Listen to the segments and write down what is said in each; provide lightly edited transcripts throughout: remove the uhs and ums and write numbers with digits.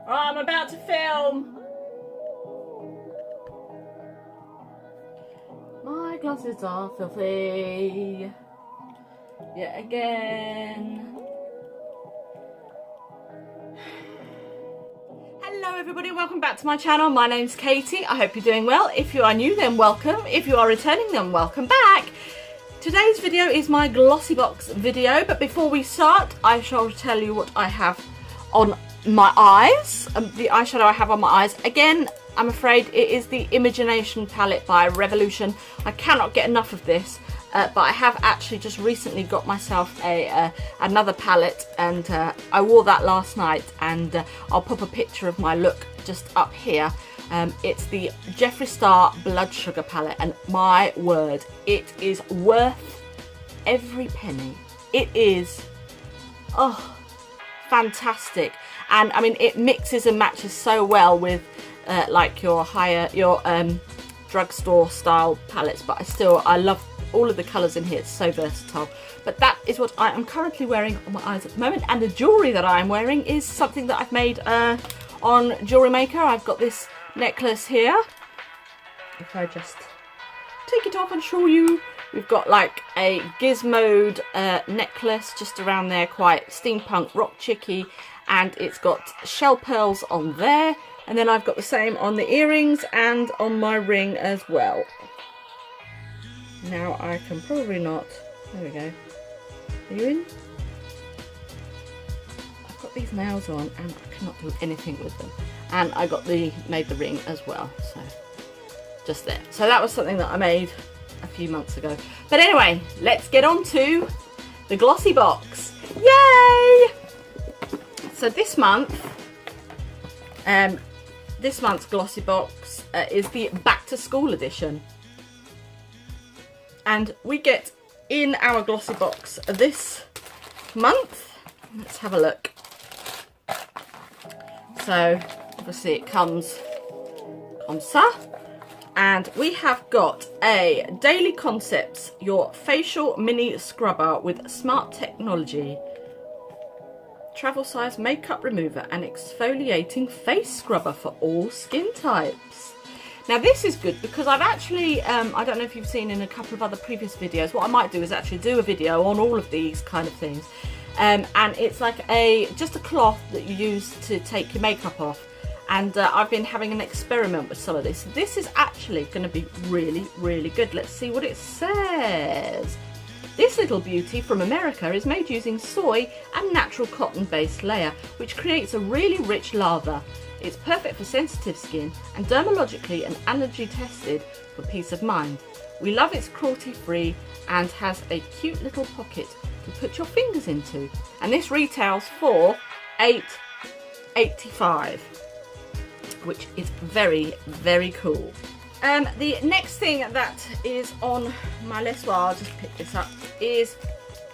I'm about to film. My glasses are filthy. Yet again. Hello everybody, welcome back to my channel. My name's Katie. I hope you're doing well. If you are new, then welcome. If you are returning, then welcome back. Today's video is my Glossy Box video, but before we start, I shall tell you what I have on my eyes. The eyeshadow I have on my eyes. Again, I'm afraid it is the Imagination palette by Revolution. I cannot get enough of this, but I have actually just recently got myself another palette, and I wore that last night, and I'll pop a picture of my look just up here. It's the Jeffree Star Blood Sugar palette, and my word, it is worth every penny. It is, oh, fantastic. And I mean, it mixes and matches so well with like your drugstore style palettes, but I love all of the colours in here. It's so versatile. But that is what I am currently wearing on my eyes at the moment, and the jewellery that I am wearing is something that I've made on Jewellery Maker. I've got this necklace here. If I just take it off and show you, we've got like a gizmoed necklace just around there, quite steampunk rock chicky, and it's got shell pearls on there, and then I've got the same on the earrings and on my ring as well. Now I can probably not, there we go, are you in? I've got these nails on and I cannot do anything with them. And I made the ring as well, so just there. So that was something that I made a few months ago. But anyway, let's get on to the Glossy Box. Yay! So this month's Glossy Box is the Back to School edition. And we get in our Glossy Box this month, let's have a look. So obviously it comes ça, and we have got a Daily Concepts, your facial mini scrubber with smart technology, travel size makeup remover and exfoliating face scrubber for all skin types. Now this is good because I've actually, I don't know if you've seen in a couple of other previous videos, what I might do is actually do a video on all of these kind of things. And it's like just a cloth that you use to take your makeup off. And I've been having an experiment with some of this. This is actually going to be really, really good. Let's see what it says. This little beauty from America is made using soy and natural cotton-based layer, which creates a really rich lather. It's perfect for sensitive skin and dermatologically and allergy tested for peace of mind. We love its cruelty-free and has a cute little pocket to put your fingers into. And this retails for $8.85, which is very, very cool. The next thing that is on my list, well, I'll just pick this up, is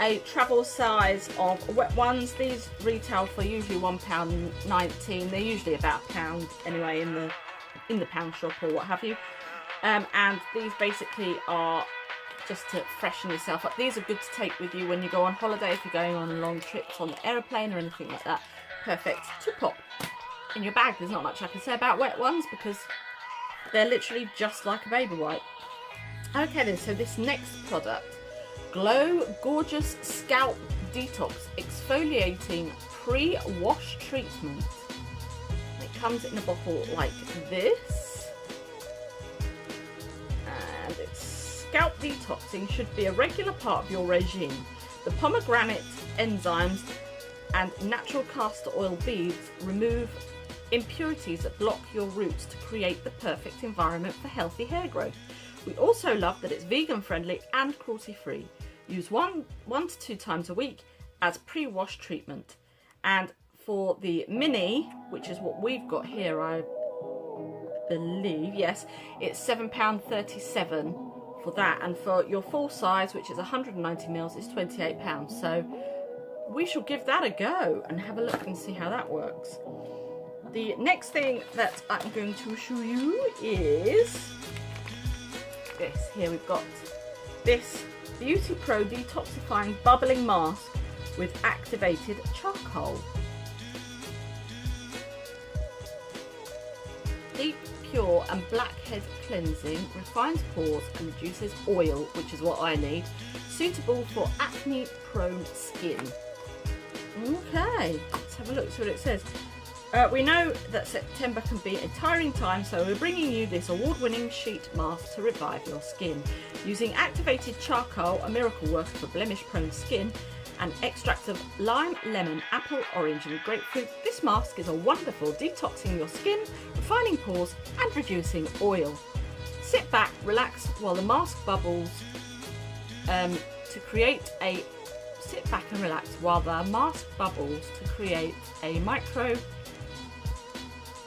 a travel size of wet ones. These retail for usually £1.19. They're usually about £1 anyway in the pound shop or what have you. And these basically are just to freshen yourself up. These are good to take with you when you go on holiday, if you're going on long trips on the aeroplane or anything like that. Perfect to pop in your bag. There's not much I can say about wet ones because they're literally just like a baby wipe. Okay then, so this next product, Glow Gorgeous Scalp Detox Exfoliating Pre-Wash Treatment. It comes in a bottle like this, and it's scalp detoxing should be a regular part of your regime. The pomegranate enzymes and natural castor oil beads remove impurities that block your roots to create the perfect environment for healthy hair growth. We also love that it's vegan friendly and cruelty free. Use one to 2 times a week as pre-wash treatment. And for the mini, which is what we've got here, I believe, yes, it's £7.37 for that. And for your full size, which is 190ml, it's £28. So we shall give that a go and have a look and see how that works. The next thing that I'm going to show you is this. Here we've got this Beauty Pro Detoxifying Bubbling Mask with activated charcoal. deep, pure and blackhead cleansing, refines pores and reduces oil, which is what I need. Suitable for acne prone skin. Okay, let's have a look, see what it says. We know that September can be a tiring time, so we're bringing you this award-winning sheet mask to revive your skin. Using activated charcoal, a miracle worker for blemish-prone skin, and extracts of lime, lemon, apple, orange and grapefruit, this mask is a wonderful detoxing your skin, refining pores and reducing oil. Sit back, relax while the mask bubbles Sit back and relax while the mask bubbles to create a micro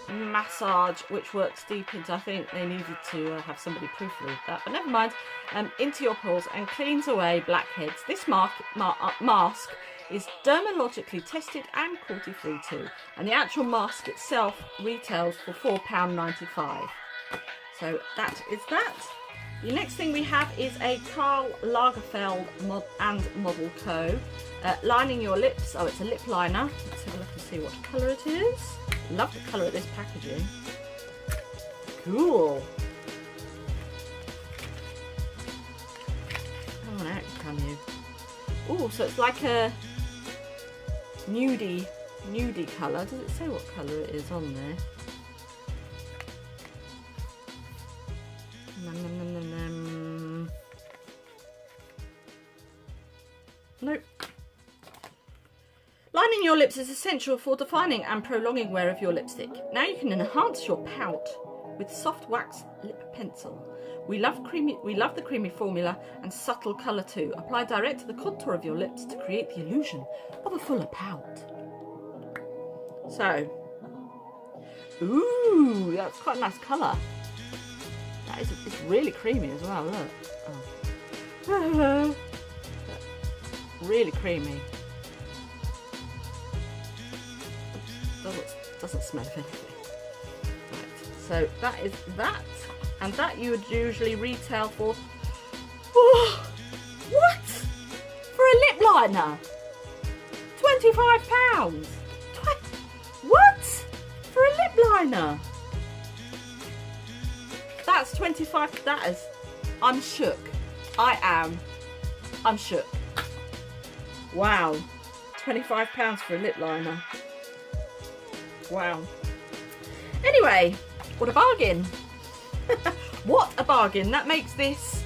massage, which works deep into, I think they needed to have somebody proofread that, but never mind, into your pores and cleans away blackheads. This mask is dermatologically tested and cruelty-free too, and the actual mask itself retails for £4.95. So that is that. The next thing we have is a Karl Lagerfeld Model Co. Lining your lips. Oh, it's a lip liner. Let's have a look and see what colour it is. Love the colour of this packaging. Cool. Come on out, can you? Oh, so it's like a nudie colour. Does it say what colour it is on there? Nope. Lining your lips is essential for defining and prolonging wear of your lipstick. Now you can enhance your pout with soft wax lip pencil. We love the creamy formula and subtle colour too. Apply direct to the contour of your lips to create the illusion of a fuller pout. So, ooh, that's quite a nice colour. It's really creamy as well, look. Oh. Really creamy. Oops, doesn't smell of anything. Right, so that is that. And that you would usually retail for... Oh, what? For a lip liner? £25? What? For a lip liner? That's 25, that is, I'm shook. I'm shook. Wow, £25 for a lip liner. Wow. Anyway, what a bargain. What a bargain. That makes this,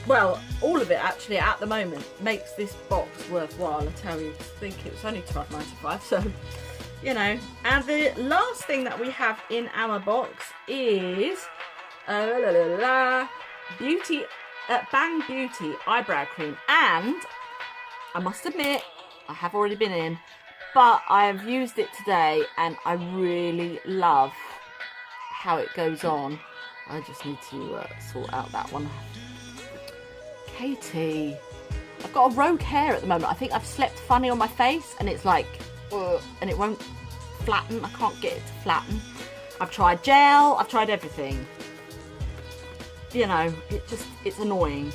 well, all of it actually at the moment makes this box worthwhile, I tell you. I think it was only £12.95, so, you know. And the last thing that we have in our box is Bang Beauty eyebrow cream, and I must admit I have already been in, but I have used it today and I really love how it goes on. I just need to sort out that one. Katie, I've got a rogue hair at the moment. I think I've slept funny on my face and it's like and it won't flatten. I can't get it to flatten. I've tried gel, I've tried everything. You know, it's annoying.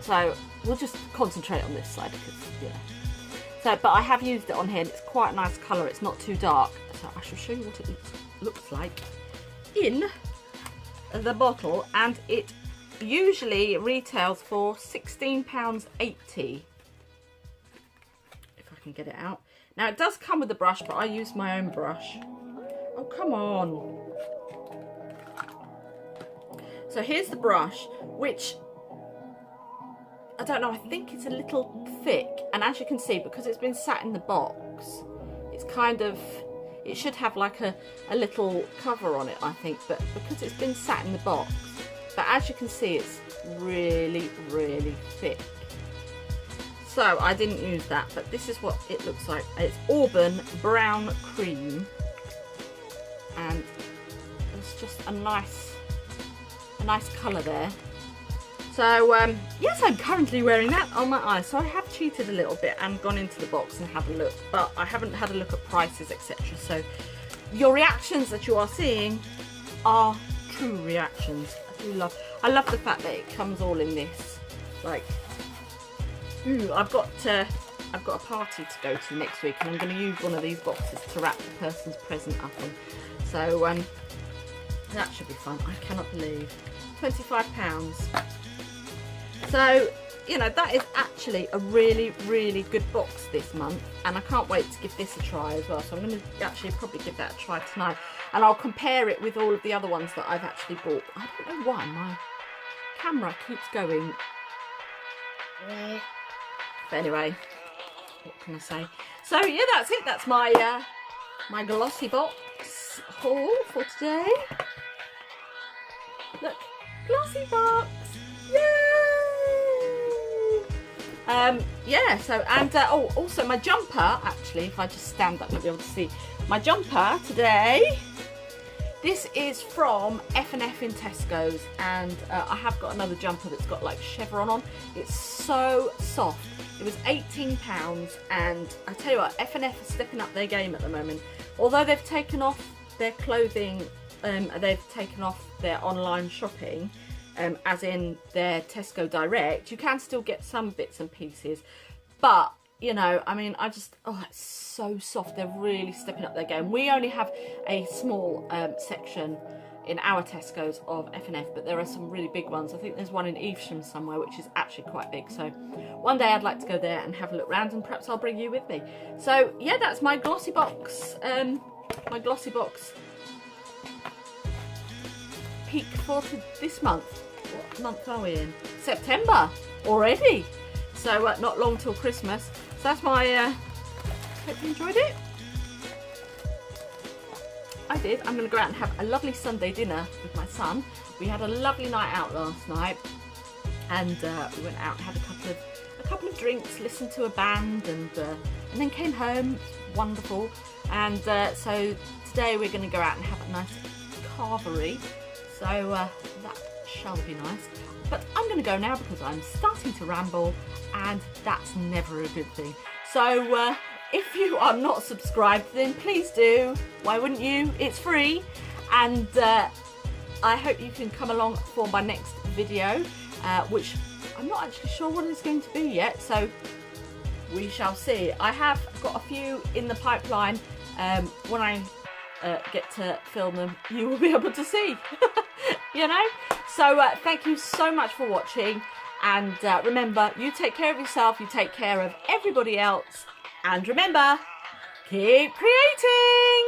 So we'll just concentrate on this side because, you know. So, but I have used it on here and it's quite a nice colour. It's not too dark. So I shall show you what it looks like in the bottle. And it usually retails for £16.80. If I can get it out. Now it does come with a brush, but I use my own brush. Oh, come on. So here's the brush, which, I don't know, I think it's a little thick. And as you can see, because it's been sat in the box, it's kind of, it should have like a little cover on it, I think. But because it's been sat in the box, but as you can see, it's really, really thick. So I didn't use that, but this is what it looks like. It's Auburn Brown Cream. And it's just a nice colour there. So yes, I'm currently wearing that on my eyes. So I have cheated a little bit and gone into the box and had a look, but I haven't had a look at prices, etc. So your reactions that you are seeing are true reactions. I love the fact that it comes all in this. Like, ooh, I've got a party to go to next week and I'm going to use one of these boxes to wrap the person's present up in. So That should be fun. I cannot believe. £25. So, you know, that is actually a really, really good box this month. And I can't wait to give this a try as well. So I'm going to actually probably give that a try tonight. And I'll compare it with all of the other ones that I've actually bought. I don't know why my camera keeps going. But anyway, what can I say? So yeah, that's it. That's my my Glossy Box haul for today. Look, Glossy Box. Yay! Yeah, so, and oh, also my jumper, actually, if I just stand up, you'll be able to see my jumper today. This is from F&F in Tesco's, and I have got another jumper that's got like chevron on. It's so soft. It was £18, and I tell you what, F&F are stepping up their game at the moment. Although they've taken off their clothing, they've taken off their online shopping, as in their Tesco Direct, you can still get some bits and pieces. But, you know, I mean, oh, it's so soft. They're really stepping up their game. We only have a small section in our Tesco's of F&F, but there are some really big ones. I think there's one in Evesham somewhere, which is actually quite big. So one day I'd like to go there and have a look around, and perhaps I'll bring you with me. So yeah, that's my Glossy Box, peak for this month. What month are we in? September already. So not long till Christmas. So that's my, hope you enjoyed it. I did. I'm going to go out and have a lovely Sunday dinner with my son. We had a lovely night out last night, and we went out and had a couple of drinks, listened to a band, and then came home. Wonderful. And so today we're going to go out and have a nice carvery. So that shall be nice. But I'm going to go now because I'm starting to ramble, and that's never a good thing. So if you are not subscribed, then please do. Why wouldn't you? It's free. And I hope you can come along for my next video, which I'm not actually sure what it's going to be yet. So we shall see. I have got a few in the pipeline. When I get to film them, you will be able to see. You know? So thank you so much for watching. And remember, you take care of yourself, you take care of everybody else. And remember, keep creating!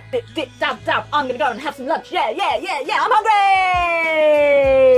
Dip, dip, dab, dab. I'm gonna go and have some lunch. Yeah, I'm hungry!